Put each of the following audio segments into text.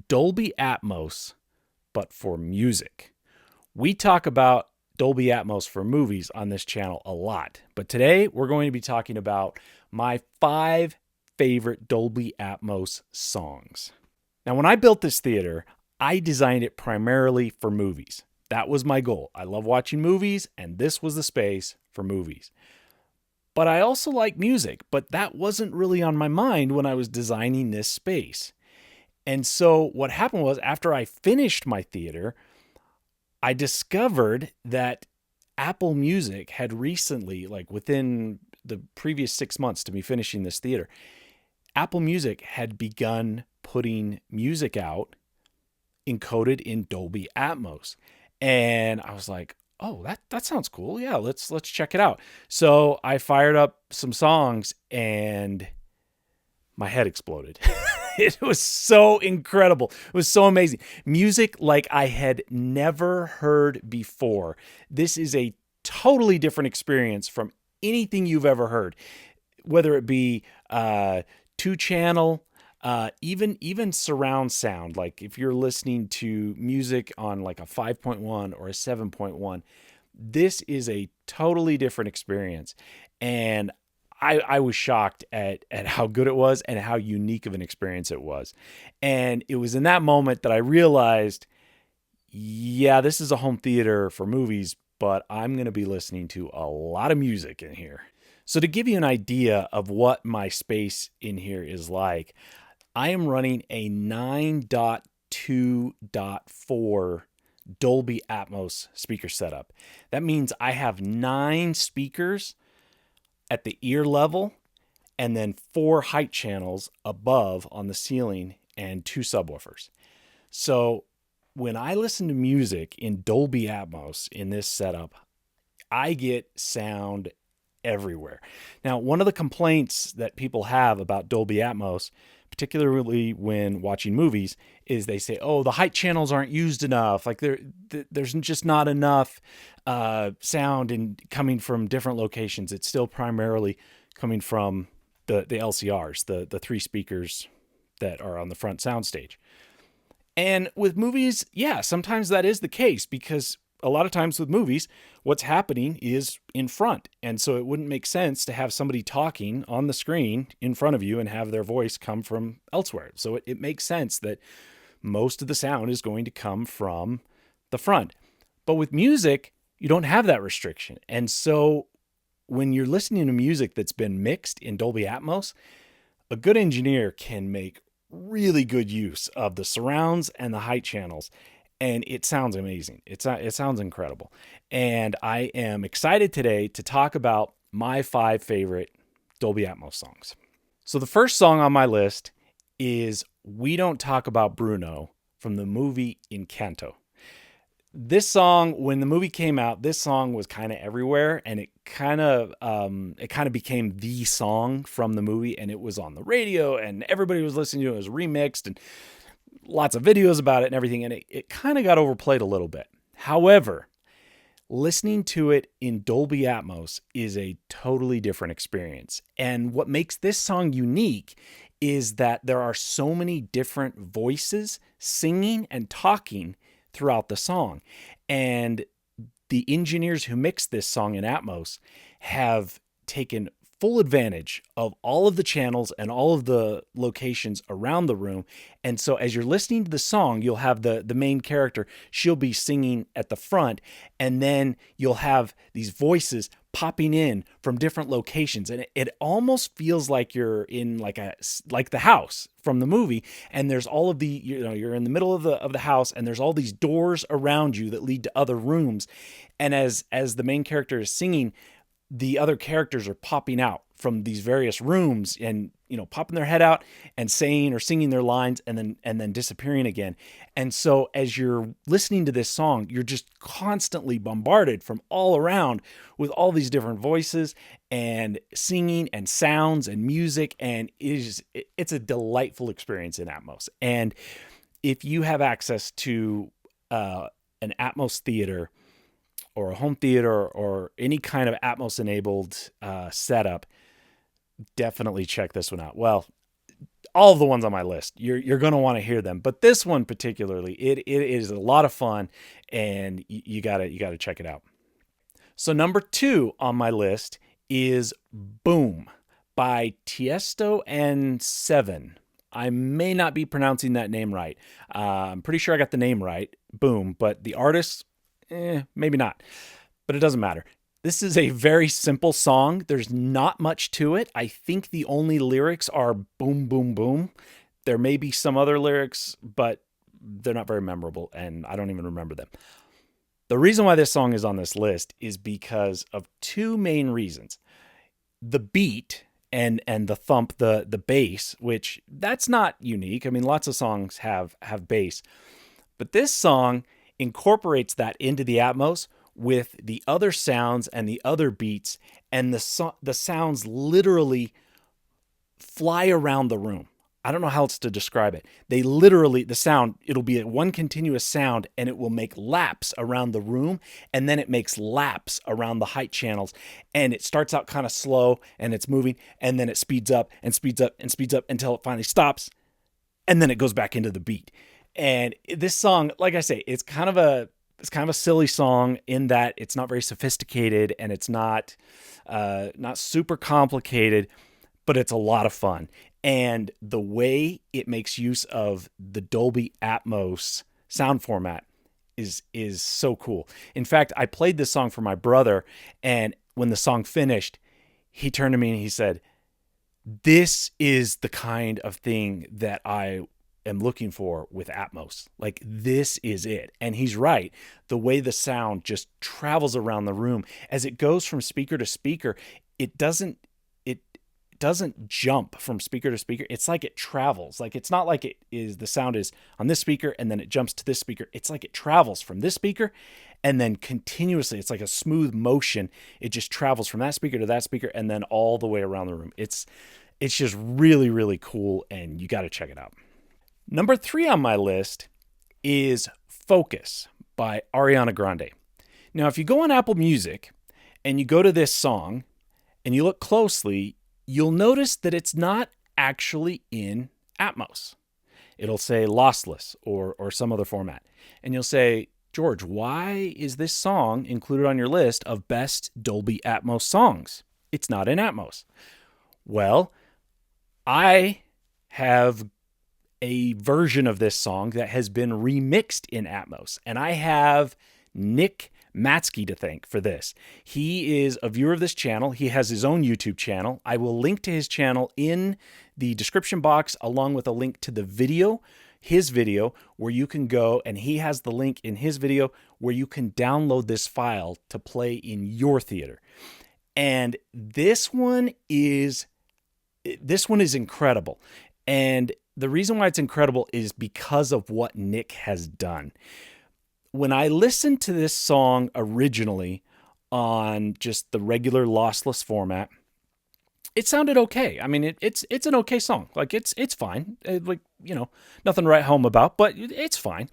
Dolby Atmos, but for music. We talk about Dolby Atmos for movies on this channel a lot, but today we're going to be talking about my 5 favorite Dolby Atmos songs. Now, when I built this theater, I designed it primarily for movies. That was my goal. I love watching movies, and this was the space for movies. But I also like music, but that wasn't really on my mind when I was designing this space. And so what happened was, after I finished my theater, I discovered that Apple Music had recently, like within the previous 6 months to me finishing this theater, Apple Music had begun putting music out encoded in Dolby Atmos. And I was like, oh, that sounds cool. Yeah, let's check it out. So I fired up some songs and my head exploded. It was so incredible. It was so amazing. Music like I had never heard before. This is a totally different experience from anything you've ever heard, whether it be 2-channel, even surround sound. Like if you're listening to music on like a 5.1 or a 7.1, this is a totally different experience. And I was shocked at how good it was and how unique of an experience it was. And it was in that moment that I realized, yeah, this is a home theater for movies, but I'm going to be listening to a lot of music in here. So to give you an idea of what my space in here is like, I am running a 9.2.4 Dolby Atmos speaker setup. That means I have 9 speakers at the ear level, and then 4 height channels above on the ceiling and 2 subwoofers. So when I listen to music in Dolby Atmos in this setup, I get sound everywhere. Now, one of the complaints that people have about Dolby Atmos, particularly when watching movies, is they say, oh, the height channels aren't used enough. Like there's just not enough sound coming from different locations. It's still primarily coming from the LCRs, the 3 speakers that are on the front soundstage. And with movies, yeah, sometimes that is the case, because a lot of times with movies, what's happening is in front. And so it wouldn't make sense to have somebody talking on the screen in front of you and have their voice come from elsewhere. So it makes sense that most of the sound is going to come from the front. But with music, you don't have that restriction. And so when you're listening to music that's been mixed in Dolby Atmos, a good engineer can make really good use of the surrounds and the height channels. And it sounds amazing. It sounds incredible. And I am excited today to talk about my 5 favorite Dolby Atmos songs. So the first song on my list is We Don't Talk About Bruno from the movie Encanto. This song, when the movie came out, this song was kind of everywhere, and it kind of became the song from the movie, and it was on the radio, and everybody was listening to it. It was remixed, and lots of videos about it and everything, and it kind of got overplayed a little bit. However, listening to it in Dolby Atmos is a totally different experience. And what makes this song unique is that there are so many different voices singing and talking throughout the song. And the engineers who mixed this song in Atmos have taken full advantage of all of the channels and all of the locations around the room. And so as you're listening to the song, you'll have the main character, she'll be singing at the front, and then you'll have these voices popping in from different locations. And it almost feels like you're in like the house from the movie. And there's all of you're in the middle of the house, and there's all these doors around you that lead to other rooms. And as the main character is singing, the other characters are popping out from these various rooms and, popping their head out and saying or singing their lines and then disappearing again. And so as you're listening to this song, you're just constantly bombarded from all around with all these different voices and singing and sounds and music. And it's a delightful experience in Atmos. And if you have access to an Atmos theater or a home theater or any kind of Atmos enabled setup, definitely check this one out. Well, all of the ones on my list, you're going to want to hear them, but this one particularly, it is a lot of fun, and you gotta check it out. So number 2 on my list is Boom by Tiesto and Seven. I may not be pronouncing that name right. I'm pretty sure I got the name right, Boom, but the artist, maybe not. But it doesn't matter. This is a very simple song. There's not much to it. I think the only lyrics are boom, boom, boom. There may be some other lyrics, but they're not very memorable, and I don't even remember them. The reason why this song is on this list is because of two main reasons. The beat and the thump, the bass, which that's not unique. I mean, lots of songs have bass, but this song incorporates that into the Atmos with the other sounds and the other beats, and the sounds literally fly around the room. I don't know how else to describe it. They literally, the sound, it'll be one continuous sound, and it will make laps around the room, and then it makes laps around the height channels, and it starts out kind of slow, and it's moving, and then it speeds up and speeds up and speeds up until it finally stops, and then it goes back into the beat. And this song, like I say, it's kind of a silly song in that it's not very sophisticated, and it's not super complicated, but it's a lot of fun. And the way it makes use of the Dolby Atmos sound format is so cool. In fact, I played this song for my brother, and when the song finished, he turned to me and he said, "This is the kind of thing that I am looking for with Atmos. Like, this is it." And he's right. The way the sound just travels around the room as it goes from speaker to speaker, it doesn't jump from speaker to speaker. It's like it travels. Like, it's not like it is the sound is on this speaker and then it jumps to this speaker. It's like it travels from this speaker and then continuously. It's like a smooth motion. It just travels from that speaker to that speaker and then all the way around the room. It's just really, really cool, and you got to check it out. Number 3 on my list is Focus by Ariana Grande. Now, if you go on Apple Music and you go to this song and you look closely, you'll notice that it's not actually in Atmos. It'll say lossless or some other format. And you'll say, "George, why is this song included on your list of best Dolby Atmos songs? It's not in Atmos." Well, I have a version of this song that has been remixed in Atmos, and I have Nick Matzke to thank for this. He is a viewer of this channel. He has his own YouTube channel. I will link to his channel in the description box, along with a link to the video, his video, where you can go, and he has the link in his video where you can download this file to play in your theater. And this one is incredible. And the reason why it's incredible is because of what Nick has done. When I listened to this song originally on just the regular lossless format, it sounded okay. I mean, it's an okay song. Like, it's fine. Nothing to write home about, but it's fine.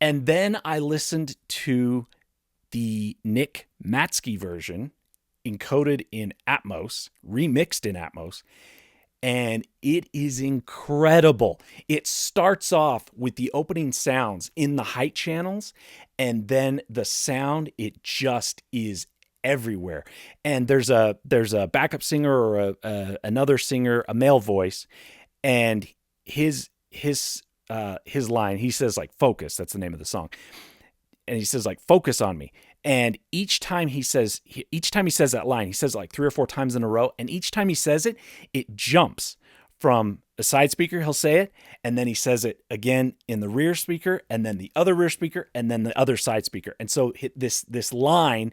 And then I listened to the Nick Matzke version, encoded in Atmos, remixed in Atmos, and it is incredible. It starts off with the opening sounds in the height channels, and then the sound, it just is everywhere. And there's a backup singer or another singer, a male voice, and his line, he says, like, "Focus." That's the name of the song. And he says, like, "Focus on me." And each time he says that line, he says it like 3 or 4 times in a row. And each time he says it, it jumps from a side speaker. He'll say it, and then he says it again in the rear speaker, and then the other rear speaker, and then the other side speaker. And so this line,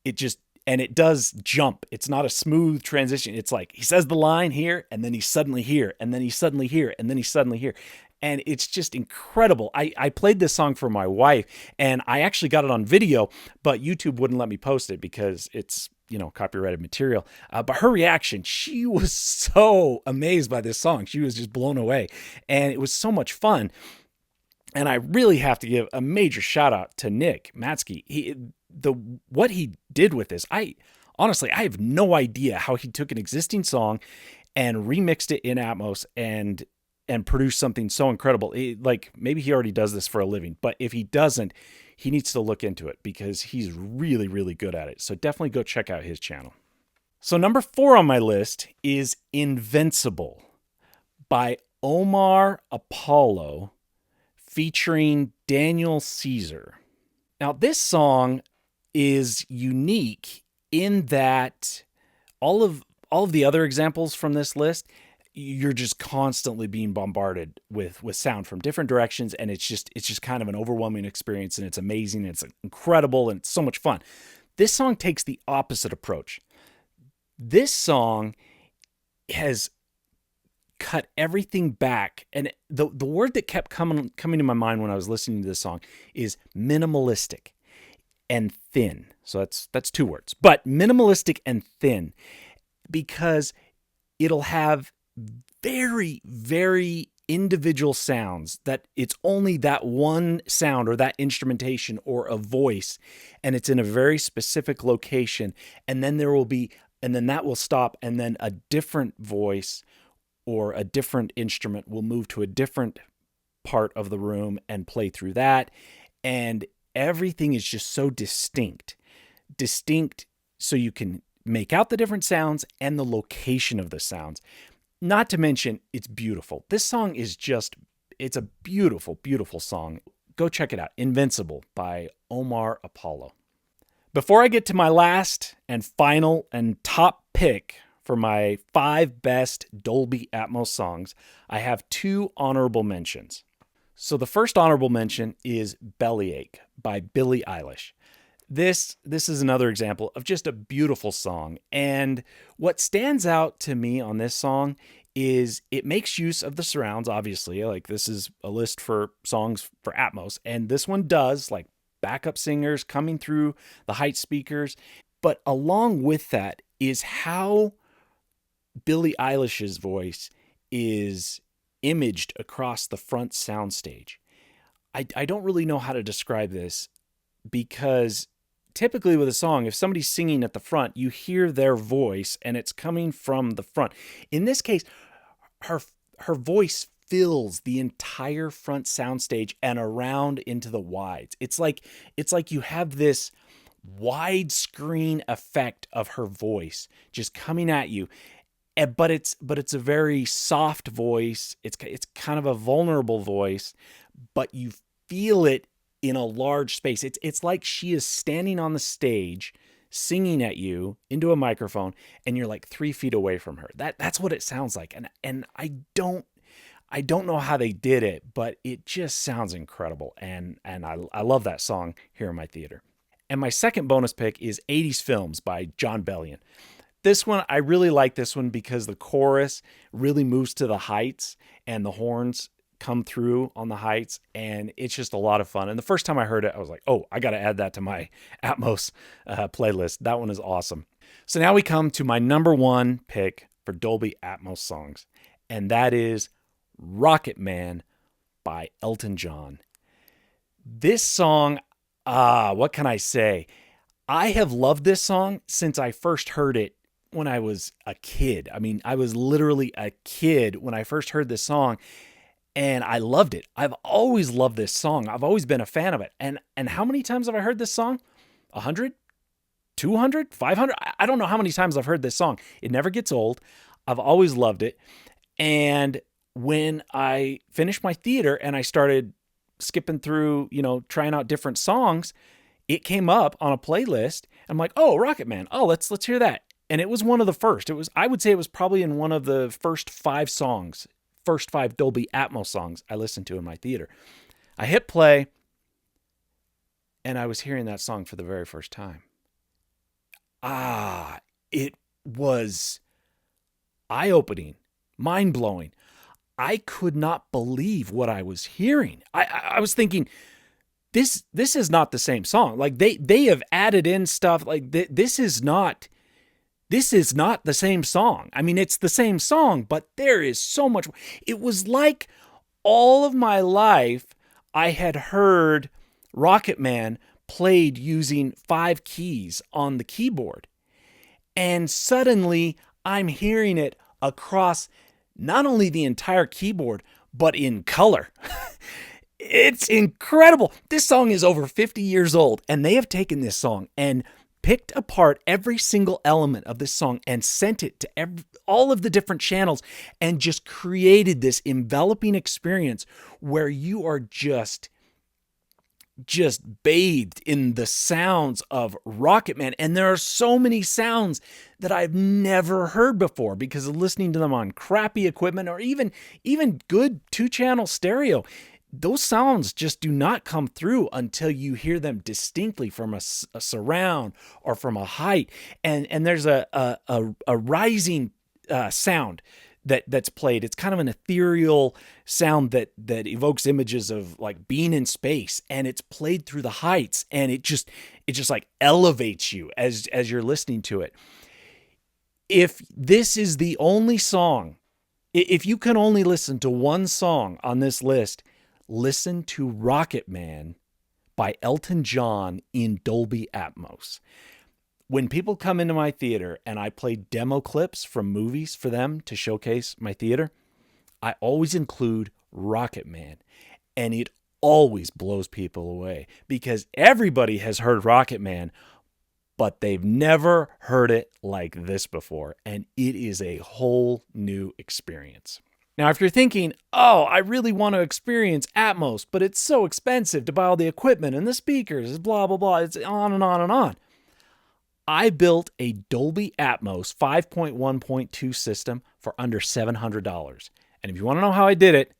it does jump. It's not a smooth transition. It's like he says the line here, and then he's suddenly here, and then he's suddenly here, and then he's suddenly here. And it's just incredible. I played this song for my wife, and I actually got it on video, but YouTube wouldn't let me post it because it's, copyrighted material. But her reaction, she was so amazed by this song. She was just blown away, and it was so much fun. And I really have to give a major shout out to Nick Matzke. What he did with this, honestly, I have no idea how he took an existing song and remixed it in Atmos and produced something so incredible. Like maybe he already does this for a living, but if he doesn't, he needs to look into it because he's really, really good at it. So definitely go check out his channel. So number 4 on my list is Invincible by Omar Apollo featuring Daniel Caesar. Now this song is unique in that all of the other examples from this list, you're just constantly being bombarded with sound from different directions, and it's just kind of an overwhelming experience, and it's amazing, and it's incredible, and it's so much fun. This song takes the opposite approach. This song has cut everything back, and the word that kept coming to my mind when I was listening to this song is minimalistic and thin. So that's 2 words, but minimalistic and thin, because it'll have very, very individual sounds that it's only that one sound or that instrumentation or a voice, and it's in a very specific location, and then that will stop, and then a different voice or a different instrument will move to a different part of the room and play through that, and everything is just so distinct so you can make out the different sounds and the location of the sounds. Not to mention, it's beautiful. This song is it's a beautiful, beautiful song. Go check it out. Invincible by Omar Apollo. Before I get to my last and final and top pick for my 5 best Dolby Atmos songs, I have 2 honorable mentions. So the first honorable mention is Bellyache by Billie Eilish. This is another example of just a beautiful song. And what stands out to me on this song is it makes use of the surrounds, obviously. Like, this is a list for songs for Atmos, and this one does, like, backup singers coming through the height speakers. But along with that is how Billie Eilish's voice is imaged across the front soundstage. I don't really know how to describe this, because typically with a song, if somebody's singing at the front, you hear their voice and it's coming from the front. In this case, her voice fills the entire front soundstage and around into the wides. It's like you have this widescreen effect of her voice just coming at you. But it's a very soft voice. It's kind of a vulnerable voice, but you feel it in a large space. It's like she is standing on the stage singing at you into a microphone, and you're like 3 feet away from her. That's what it sounds like. And I don't know how they did it, but it just sounds incredible. And I love that song here in my theater. And my second bonus pick is 80s Films by Jon Bellion. This one, I really like this one because the chorus really moves to the heights and the horns come through on the heights, and it's just a lot of fun. And the first time I heard it, I was like, oh, I got to add that to my Atmos playlist. That one is awesome. So now we come to my number 1 pick for Dolby Atmos songs, and that is Rocket Man by Elton John. This song, what can I say? I have loved this song since I first heard it when I was a kid. I mean, I was literally a kid when I first heard this song, and I loved it. I've always loved this song. I've always been a fan of it. And how many times have I heard this song? 100? 200? 500? I don't know how many times I've heard this song. It never gets old. I've always loved it. And when I finished my theater and I started skipping through, trying out different songs, it came up on a playlist. I'm like, oh, Rocket Man. Oh, let's hear that. And it was one of the first. I would say it was probably in one of the first 5 Dolby Atmos songs I listened to in my theater. I hit play, and I was hearing that song for the very first time. It was eye-opening, mind-blowing. I could not believe what I was hearing. I was thinking, this is not the same song. Like, they have added in stuff. Like, this is not the same song. I mean, it's the same song, but there is so much. It was like all of my life I had heard Rocket Man played using 5 keys on the keyboard. And suddenly I'm hearing it across not only the entire keyboard, but in color. It's incredible. This song is over 50 years old, and they have taken this song and picked apart every single element of this song and sent it to all of the different channels and just created this enveloping experience where you are just bathed in the sounds of Rocket Man. And there are so many sounds that I've never heard before because of listening to them on crappy equipment or even good 2-channel stereo. Those sounds just do not come through until you hear them distinctly from a surround or from a height. And there's a rising sound that's played. It's kind of an ethereal sound that evokes images of like being in space, and it's played through the heights, and it just like elevates you as you're listening to it. If this is the only song, if you can only listen to one song on this list, listen to Rocket Man by Elton John in Dolby Atmos. When people come into my theater and I play demo clips from movies for them to showcase my theater, I always include Rocket Man. And it always blows people away because everybody has heard Rocket Man, but they've never heard it like this before. And it is a whole new experience. Now, if you're thinking, oh, I really want to experience Atmos, but it's so expensive to buy all the equipment and the speakers, blah, blah, blah, it's on and on and on. I built a Dolby Atmos 5.1.2 system for under $700. And if you want to know how I did it,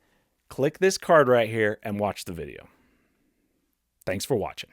click this card right here and watch the video. Thanks for watching.